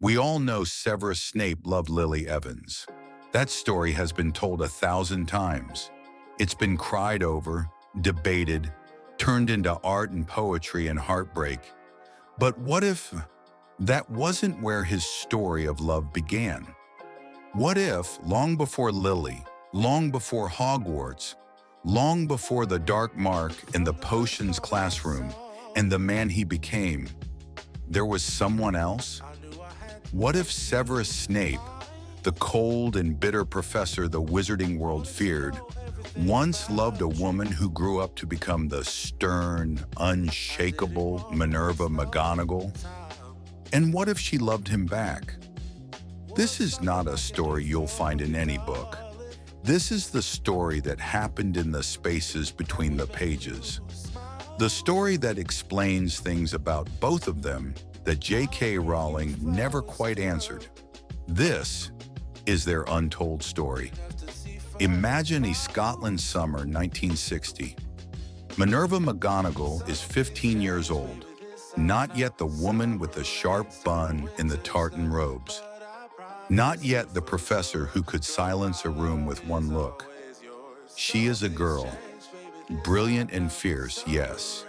We all know Severus Snape loved Lily Evans. That story has been told 1,000 times. It's been cried over, debated, turned into art and poetry and heartbreak. But what if that wasn't where his story of love began? What if, long before Lily, long before Hogwarts, long before the dark mark in the potions classroom and the man he became, there was someone else? What if Severus Snape, the cold and bitter professor the wizarding world feared, once loved a woman who grew up to become the stern, unshakable Minerva McGonagall? And what if she loved him back? This is not a story you'll find in any book. This is the story that happened in the spaces between the pages. The story that explains things about both of them that J.K. Rowling never quite answered. This is their untold story. Imagine a Scotland summer 1960. Minerva McGonagall is 15 years old, not yet the woman with the sharp bun and the tartan robes. Not yet the professor who could silence a room with one look. She is a girl, brilliant and fierce, yes,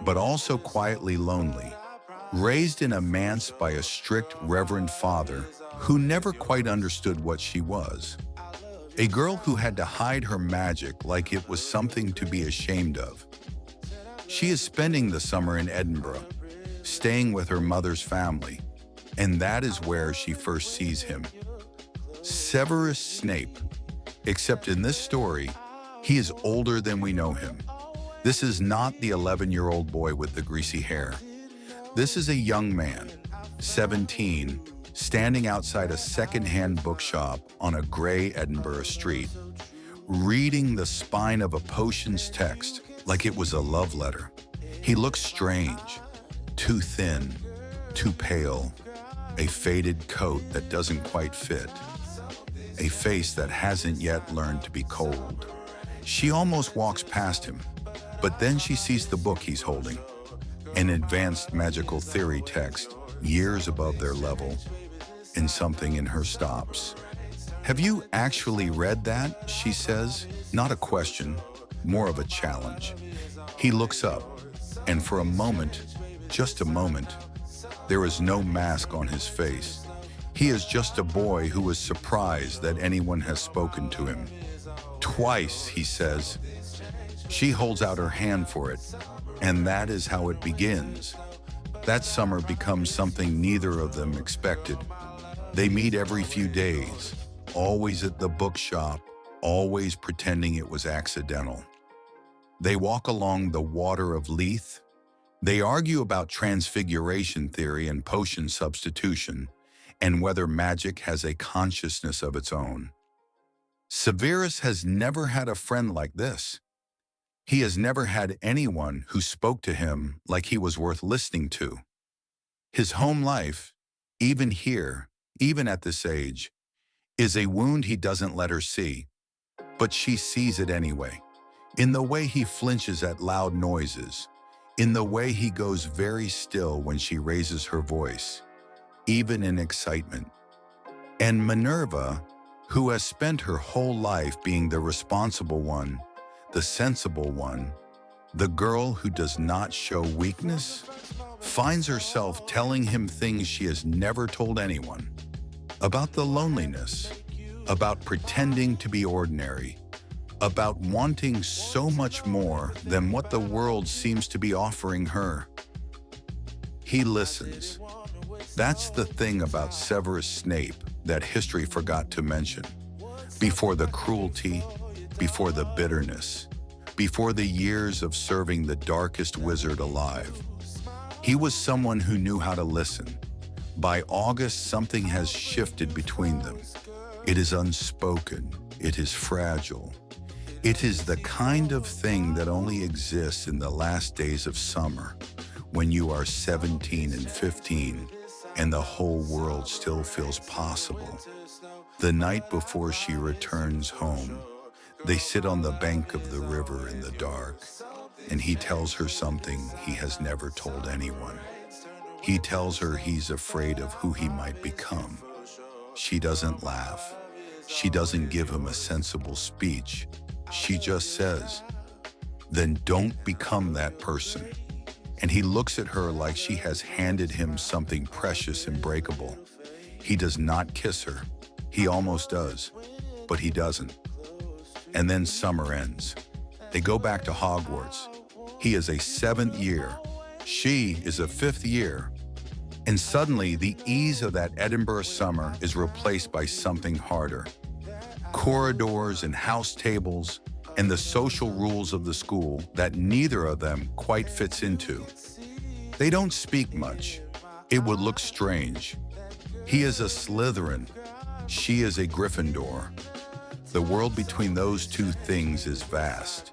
but also quietly lonely, raised in a manse by a strict reverend father who never quite understood what she was. A girl who had to hide her magic like it was something to be ashamed of. She is spending the summer in Edinburgh, staying with her mother's family, and that is where she first sees him. Severus Snape, except in this story, he is older than we know him. This is not the 11-year-old boy with the greasy hair. This is a young man, 17, standing outside a second-hand bookshop on a gray Edinburgh street, reading the spine of a potions text like it was a love letter. He looks strange, too thin, too pale, a faded coat that doesn't quite fit, a face that hasn't yet learned to be cold. She almost walks past him, but then she sees the book he's holding, an advanced magical theory text, years above their level, and something in her stops. "Have you actually read that?" she says, not a question, more of a challenge. He looks up, and for a moment, just a moment, there is no mask on his face. He is just a boy who is surprised that anyone has spoken to him. "Twice," he says. She holds out her hand for it, and that is how it begins. That summer becomes something neither of them expected. They meet every few days, always at the bookshop, always pretending it was accidental. They walk along the water of Lethe. They argue about transfiguration theory and potion substitution, and whether magic has a consciousness of its own. Severus has never had a friend like this. He has never had anyone who spoke to him like he was worth listening to. His home life, even here, even at this age, is a wound he doesn't let her see, but she sees it anyway. In the way he flinches at loud noises, in the way he goes very still when she raises her voice, even in excitement. And Minerva, who has spent her whole life being the responsible one, the sensible one, the girl who does not show weakness, finds herself telling him things she has never told anyone. About the loneliness, about pretending to be ordinary, about wanting so much more than what the world seems to be offering her. He listens. That's the thing about Severus Snape that history forgot to mention. Before the cruelty, before the bitterness, before the years of serving the darkest wizard alive, he was someone who knew how to listen. By August, something has shifted between them. It is unspoken. It is fragile. It is the kind of thing that only exists in the last days of summer, when you are 17 and 15, and the whole world still feels possible. The night before she returns home, they sit on the bank of the river in the dark, and he tells her something he has never told anyone. He tells her he's afraid of who he might become. She doesn't laugh. She doesn't give him a sensible speech. She just says, "Then don't become that person." And he looks at her like she has handed him something precious and breakable. He does not kiss her. He almost does, but he doesn't. And then summer ends. They go back to Hogwarts. He is a 7th year. She is a 5th year. And suddenly, the ease of that Edinburgh summer is replaced by something harder. Corridors and house tables, and the social rules of the school that neither of them quite fits into. They don't speak much. It would look strange. He is a Slytherin. She is a Gryffindor. The world between those two things is vast.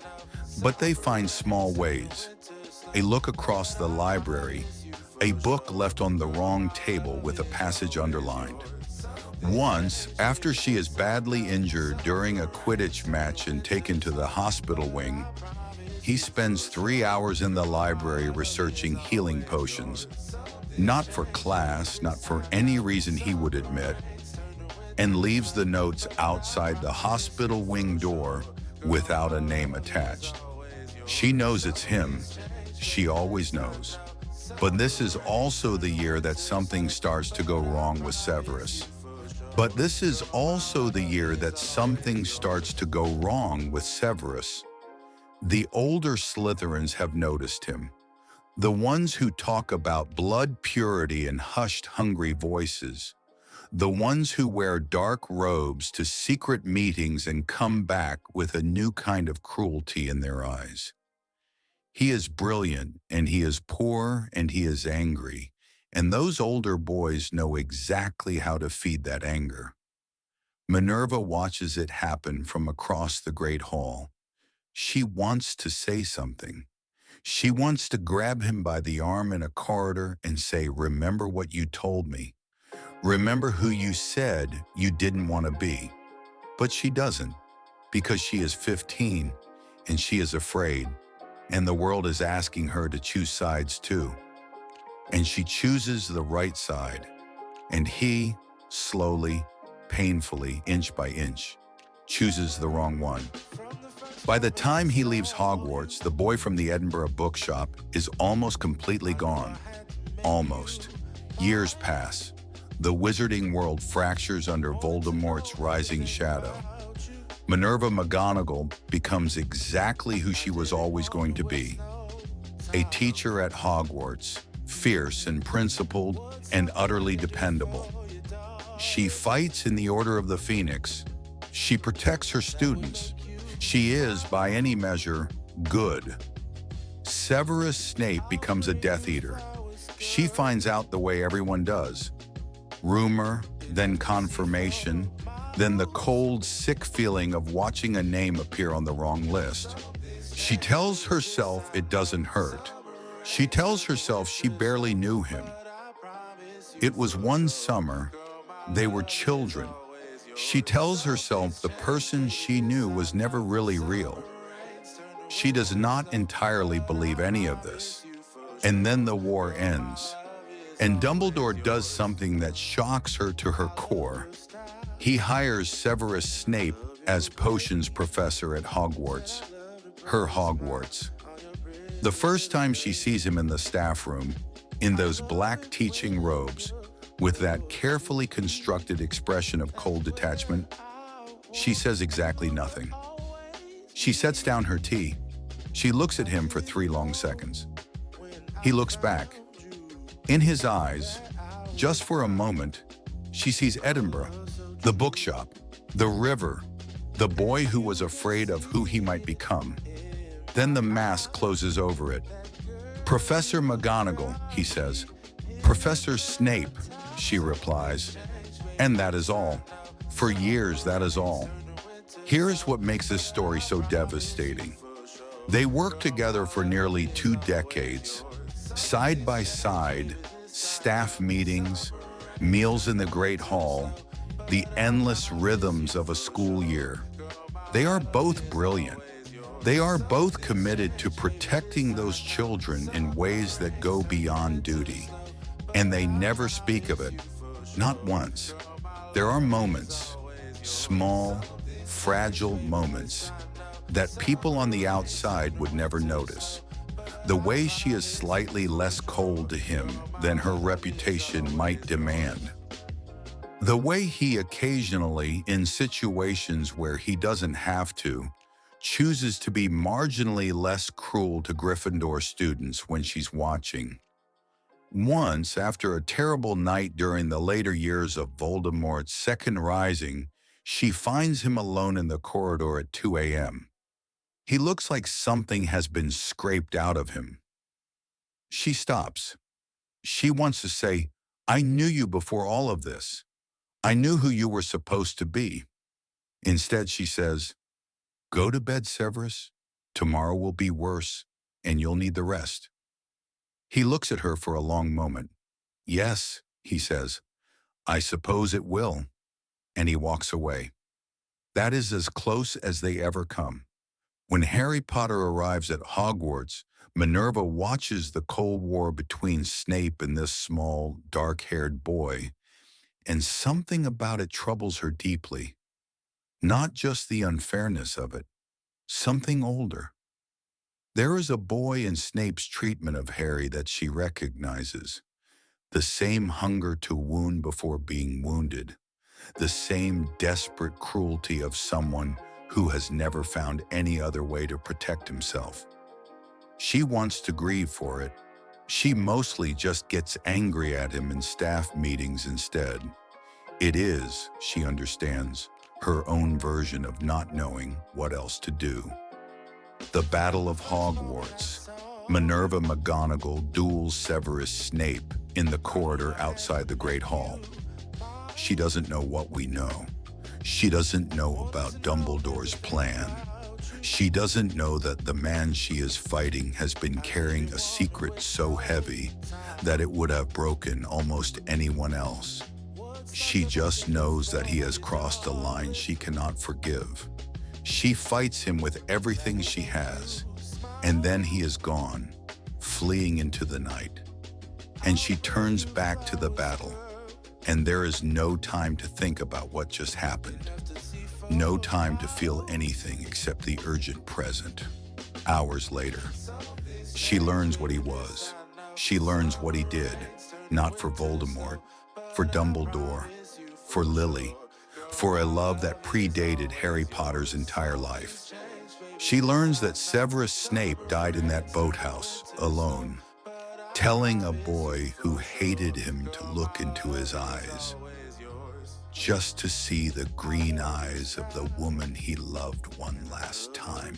But they find small ways. A look across the library, a book left on the wrong table with a passage underlined. Once, after she is badly injured during a Quidditch match and taken to the hospital wing, he spends 3 hours in the library researching healing potions. Not for class, not for any reason he would admit, and leaves the notes outside the hospital wing door without a name attached. She knows it's him. She always knows. But this is also the year that something starts to go wrong with Severus. But this is also the year that something starts to go wrong with Severus. The older Slytherins have noticed him. The ones who talk about blood purity in hushed, hungry voices. The ones who wear dark robes to secret meetings and come back with a new kind of cruelty in their eyes. He is brilliant, and he is poor, and he is angry. And those older boys know exactly how to feed that anger. Minerva watches it happen from across the great hall. She wants to say something. She wants to grab him by the arm in a corridor and say, "Remember what you told me. Remember who you said you didn't want to be." But she doesn't, because she is 15 and she is afraid, and the world is asking her to choose sides too. And she chooses the right side, and he, slowly, painfully, inch by inch, chooses the wrong one. By the time he leaves Hogwarts, the boy from the Edinburgh bookshop is almost completely gone. Almost. Years pass. The wizarding world fractures under Voldemort's rising shadow. Minerva McGonagall becomes exactly who she was always going to be. A teacher at Hogwarts, fierce and principled and utterly dependable. She fights in the Order of the Phoenix. She protects her students. She is, by any measure, good. Severus Snape becomes a Death Eater. She finds out the way everyone does. Rumor, then confirmation, then the cold, sick feeling of watching a name appear on the wrong list. She tells herself it doesn't hurt. She tells herself she barely knew him. It was one summer. They were children. She tells herself the person she knew was never really real. She does not entirely believe any of this. And then the war ends. And Dumbledore does something that shocks her to her core. He hires Severus Snape as potions professor at Hogwarts. Her Hogwarts. The first time she sees him in the staff room, in those black teaching robes, with that carefully constructed expression of cold detachment, she says exactly nothing. She sets down her tea. She looks at him for 3 long seconds. He looks back. In his eyes, just for a moment, she sees Edinburgh, the bookshop, the river, the boy who was afraid of who he might become. Then the mask closes over it. "Professor McGonagall," he says. "Professor Snape," she replies. And that is all. For years, that is all. Here is what makes this story so devastating. They worked together for nearly 2 decades. Side by side, staff meetings, meals in the Great Hall, the endless rhythms of a school year. They are both brilliant. They are both committed to protecting those children in ways that go beyond duty. And they never speak of it, not once. There are moments, small, fragile moments, that people on the outside would never notice. The way she is slightly less cold to him than her reputation might demand. The way he occasionally, in situations where he doesn't have to, chooses to be marginally less cruel to Gryffindor students when she's watching. Once, after a terrible night during the later years of Voldemort's second rising, she finds him alone in the corridor at 2 a.m. He looks like something has been scraped out of him. She stops. She wants to say, "I knew you before all of this. I knew who you were supposed to be." Instead, she says, "Go to bed, Severus. Tomorrow will be worse, and you'll need the rest." He looks at her for a long moment. "Yes," he says, "I suppose it will." And he walks away. That is as close as they ever come. When Harry Potter arrives at Hogwarts, Minerva watches the Cold War between Snape and this small, dark-haired boy, and something about it troubles her deeply. Not just the unfairness of it, something older. There is a boy in Snape's treatment of Harry that she recognizes. The same hunger to wound before being wounded. The same desperate cruelty of someone who has never found any other way to protect himself. She wants to grieve for it. She mostly just gets angry at him in staff meetings instead. It is, she understands, her own version of not knowing what else to do. The Battle of Hogwarts. Minerva McGonagall duels Severus Snape in the corridor outside the Great Hall. She doesn't know what we know. She doesn't know about Dumbledore's plan. She doesn't know that the man she is fighting has been carrying a secret so heavy that it would have broken almost anyone else. She just knows that he has crossed a line she cannot forgive. She fights him with everything she has, and then he is gone, fleeing into the night. And she turns back to the battle, and there is no time to think about what just happened. No time to feel anything except the urgent present. Hours later, she learns what he was. She learns what he did, not for Voldemort, for Dumbledore, for Lily, for a love that predated Harry Potter's entire life. She learns that Severus Snape died in that boathouse, alone, telling a boy who hated him to look into his eyes, just to see the green eyes of the woman he loved one last time.